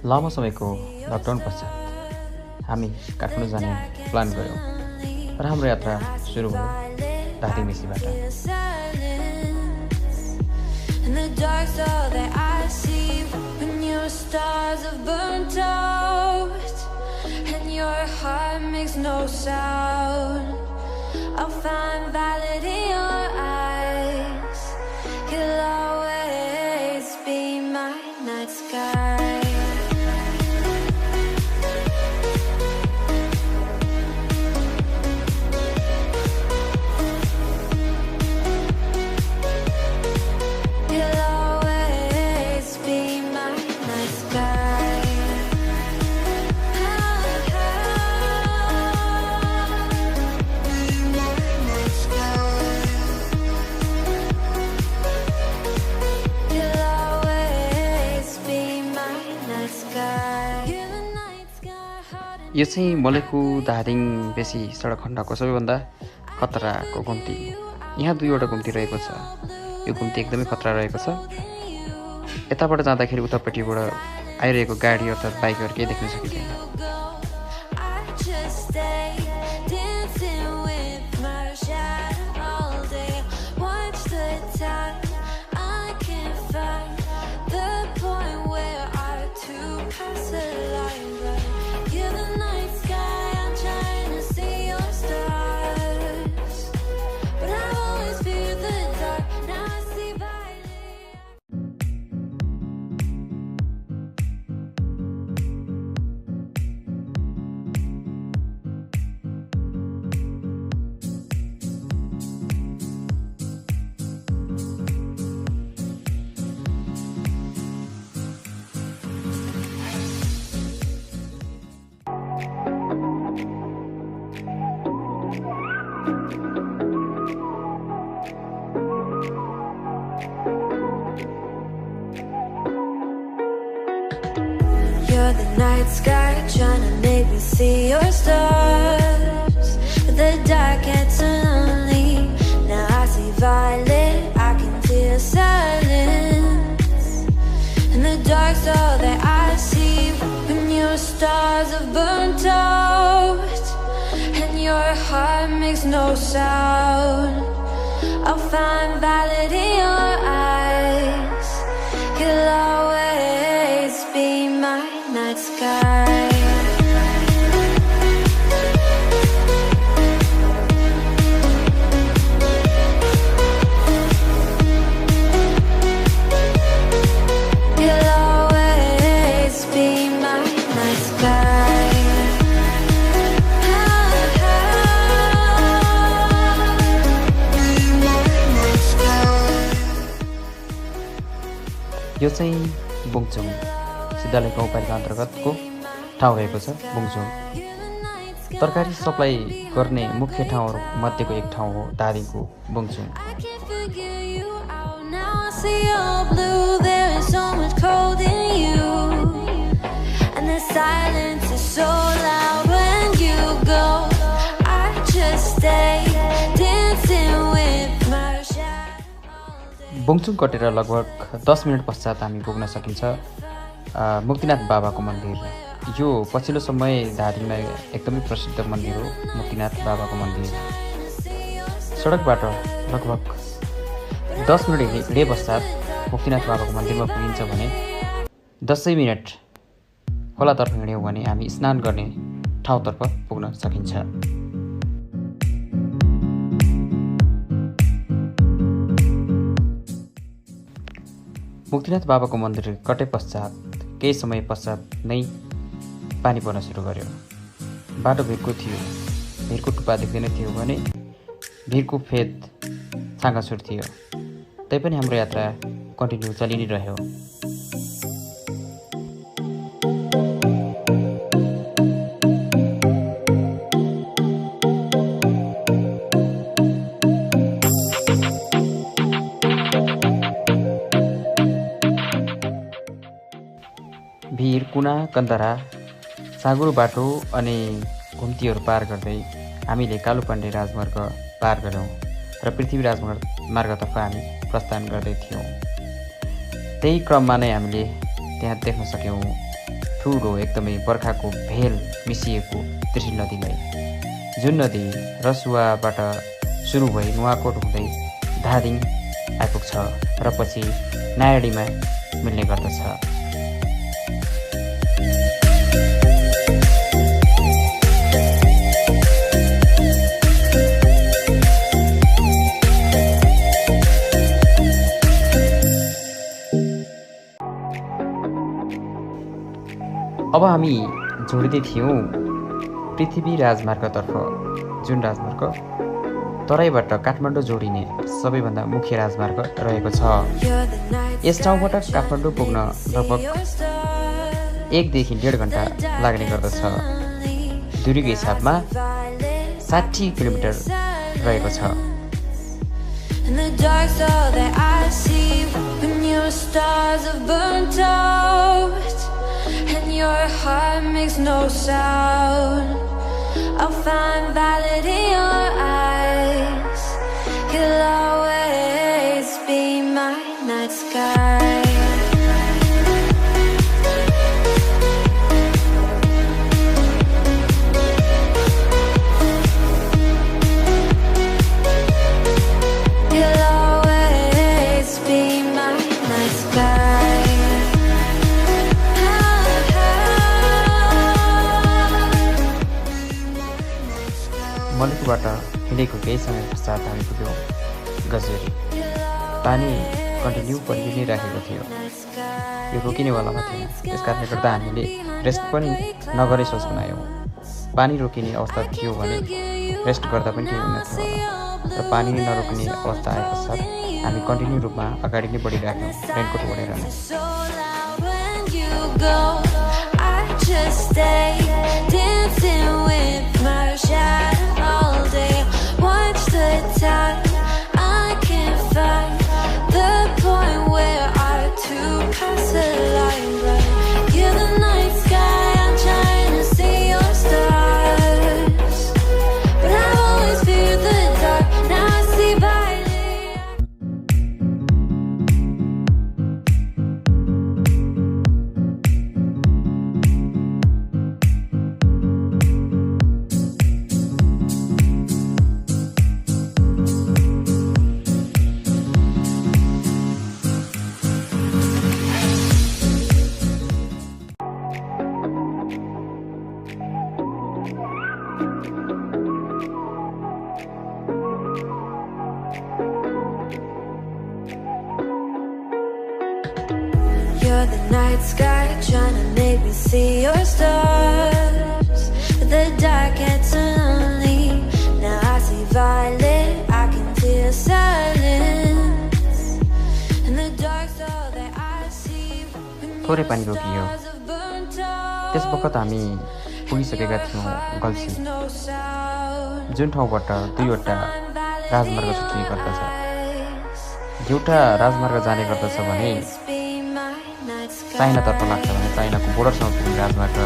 लामो समयको लकडाउन पश्चात हामी काठमाडौँ जाने प्लान गऱ्यौँ र हाम्रो यात्रा सुरु भयो धादिङ मेसीबाट। यो चाहिँ मलेखु धादिङ बेसी सडक खण्डको सबैभन्दा खतराको घुम्ती। यहाँ दुईवटा घुम्ती रहेको छ। यो घुम्ती एकदमै खतरा रहेको छ। यताबाट जाँदाखेरि उतापट्टिबाट आइरहेको गाडी अर्थात् बाइकहरू केही देख्न सकिँदैन। You're the night sky trying to make me see your stars, but the dark gets so lonely. Now I see violet, I can feel silence, and the dark's all that I see. When your stars have burnt out and your heart makes no sound, I'll find violet in your eyes. You'll always be my night sky. You'll always be my night sky. यो चाहिँ बुङचुङ सिद्धालय गाउँपालिका अन्तर्गतको ठाउँ रहेको छ। बुङचुङ तरकारी supply गर्ने मुख्य ठाउँहरू मध्येको एक ठाउँ हो धादिङको बुङचुङ। बुङचुङ कटेर लगभग 10 मिनट पश्चात हामी पुग्न सकिन्छ मुक्तिनाथ बाबाको मन्दिर। यो पछिल्लो समय धादिङमा एकदमै प्रसिद्ध मन्दिर हो मुक्तिनाथ बाबाको मन्दिर। सडकबाट लगभग 10 मिनट हिँडे पश्चात मुक्तिनाथ बाबाको मन्दिरमा पुगिन्छ भने 10 मिनट खोलातर्फ हिँड्यौँ भने हामी स्नान गर्ने ठाउँतर्फ पुग्न सकिन्छ। मुक्तिनाथ बाबाको मन्दिर कटे पश्चात केही समय पश्चात नै पानी पर्न सुरु गर्यो। बाटो भिरको थियो, भिरको टुप्पा देख्दैन थियो भने भिरको फेद छाँगाछुर थियो। तैपनि हाम्रो यात्रा कन्टिन्यू चलि नै रह्यो। भिर, कुना, कन्दरा, साँगुरो बाटो अनि घुम्तीहरू पार गर्दै हामीले कालुपाण्डे राजमार्ग पार गऱ्यौँ र पृथ्वी राजमार्गतर्फ हामी प्रस्थान गर्दै थियौँ। त्यही क्रममा नै हामीले त्यहाँ देख्न सक्यौँ ठुलो एकदमै बर्खाको भेल मिसिएको त्रिशुल नदीलाई, जुन नदी रसुवाबाट सुरु भई नुवाकोट हुँदै धादिङ आइपुग्छ र पछि नारायणीमा मिल्ने गर्दछ। अब हामी जोडिँदै थियौँ पृथ्वी राजमार्गतर्फ, जुन राजमार्ग तराईबाट काठमाडौँ जोडिने सबैभन्दा मुख्य राजमार्ग रहेको छ। यस ठाउँबाट काठमाडौँ पुग्न लगभग 1 देखि 1.5 घन्टा लाग्ने गर्दछ। दूरीको हिसाबमा 60 किलोमिटर रहेको छ। In the dark, all that I see when your stars have burnt out and your heart makes no sound. I'll find valid in your eyes. You'll always be my night sky. मलेकुबाट हिँडेको केही समय पश्चात हामी पुग्यौँ गजरी। पानी continue परि नै राखेको थियो, यो रोकिनेवालामा थिएन। त्यस कारणले गर्दा हामीले रेस्ट पनि नगरे सोच बनायौँ। पानी रोकिने अवस्था थियो भने रेस्ट गर्दा पनि केही हुने थियो होला, र पानी नरोक्ने अवस्था आए पश्चात हामी कन्टिन्यू रूपमा अगाडि नै बढिराख्यौँ रेनकोट ओढेर नै। Watch the time, I can't find the point where our two paths align. But you're the night sky, I'm trying to see your stars. But I've always feared the dark, now I see violet. You're the night sky, trying to make me see your stars. But the dark gets lonely, now I see violet, I can feel silence. And the dark's all that I see when थोरै पानी रोकियो। त्यस बखत हामी पुगिसकेका थियौँ गल्सी, जुन ठाउँबाट 2वटा राजमार्ग छुट्टिने गर्दछ। एउटा राजमार्ग जाने गर्दछ भने चाइनातर्फ लाग्छ भने चाइनाको बोर्डरसम्म पुग्ने राजमार्ग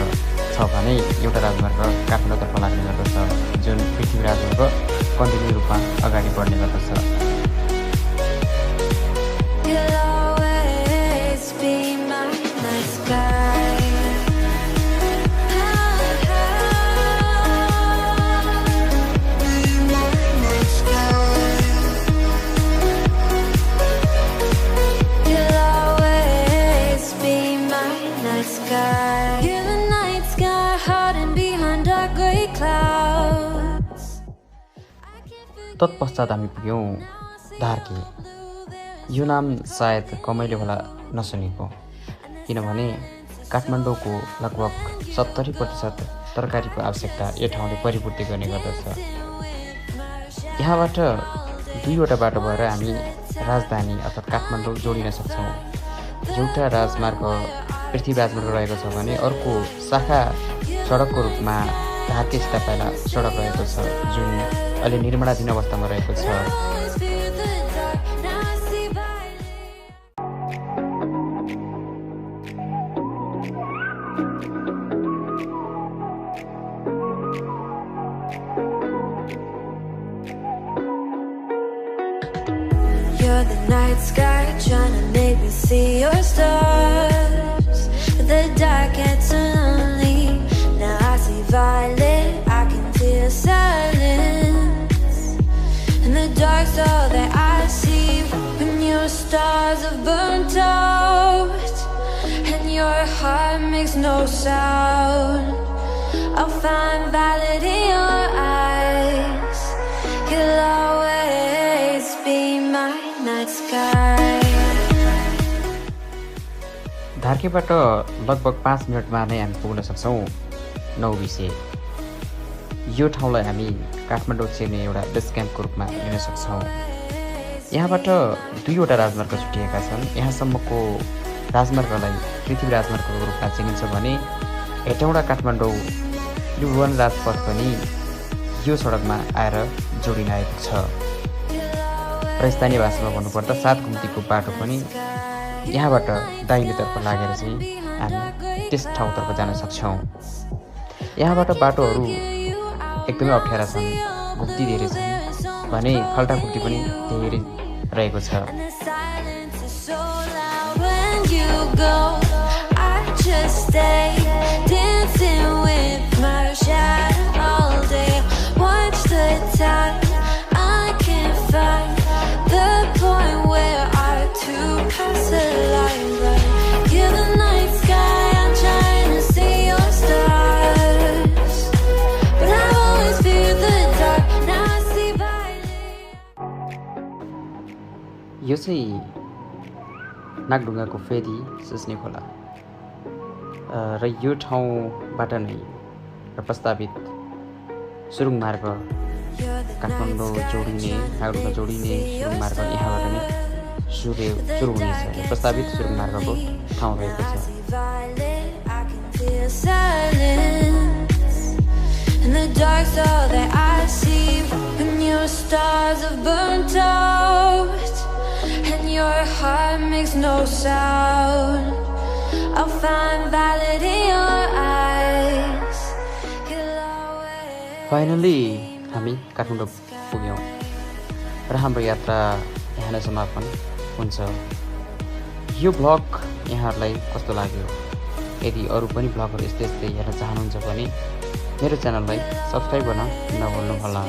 छ भने एउटा राजमार्ग काठमाडौँतर्फ लाग्ने गर्दछ, जुन पृथ्वी राजमार्ग कन्टिन्यू रूपमा अगाडि बढ्ने गर्दछ। तत्पश्चात हामी पुग्यौँ धार्की। यो नाम सायद कमैले होला नसुनेको, किनभने काठमाडौँको लगभग 70% तरकारीको आवश्यकता यो ठाउँले परिपूर्ति गर्ने गर्दछ। यहाँबाट 2वटा बाटो भएर हामी राजधानी अर्थात् काठमाडौँ जोडिन सक्छौँ। एउटा राजमार्ग पृथ्वी राजमार्ग रहेको छ भने अर्को शाखा सडकको रूपमा धार्की सिधापाइला सडक रहेको छ, जुन अहिले निर्माणाधीन अवस्थामा रहेको छ। You're the night sky, trying to make me see your stars. But the dark gets violet, I can feel silence. In the dark's all that I see. When your stars have burnt out and your heart makes no sound, I'll find violet in your eyes. You'll always be my night sky. धार्केबाट लगभग 5 मिनटमा नै हामी पुग्न सक्छौँ 9 यो ठाउँलाई हामी काठमाडौँ छिर्ने एउटा बेस क्याम्पको रूपमा लिन सक्छौँ। यहाँबाट 2वटा राजमार्ग छुटिएका छन्। यहाँसम्मको राजमार्गलाई पृथ्वी राजमार्गको रूपमा चिनिन्छ भने हेटौँडा काठमाडौँ यो वन राजपथ पनि यो सडकमा आएर जोडिन आएको छ र स्थानीय भाषामा भन्नुपर्दा 7 घुम्तीको बाटो पनि यहाँबाट दाहिनेतर्फ लागेर चाहिँ हामी त्यस ठाउँतर्फ जान सक्छौँ। यहाँबाट बाटोहरू एकदमै अप्ठ्यारा छन्, घुम्ती धेरै छन् भने खल्टा खुल्टी पनि धेरै रहेको छ। यो चाहिँ नागढुङ्गाको फेदी सुस्ने खोला र यो ठाउँबाट नै प्रस्तावित सुरुङ मार्ग काठमाडौँ जोडिने नागढुङ्गा जोडिने सुरुङ मार्ग यहाँबाट नै सुरु हुनेछ। प्रस्तावित सुरुङ मार्गको ठाउँ रहेको छ। Your heart makes no sound. I'll find violet in your eyes. Finally, हामी काठमाडौँ पुग्यौँ र हाम्रो यात्रा यहाँ नै समापन हुन्छ। यो भ्लग यहाँहरूलाई कस्तो लाग्यो? यदि अरू पनि भ्लगहरू यस्तै हेर्न चाहनुहुन्छ भने मेरो च्यानललाई सब्स्क्राइब गर्न नभुल्नुहोला।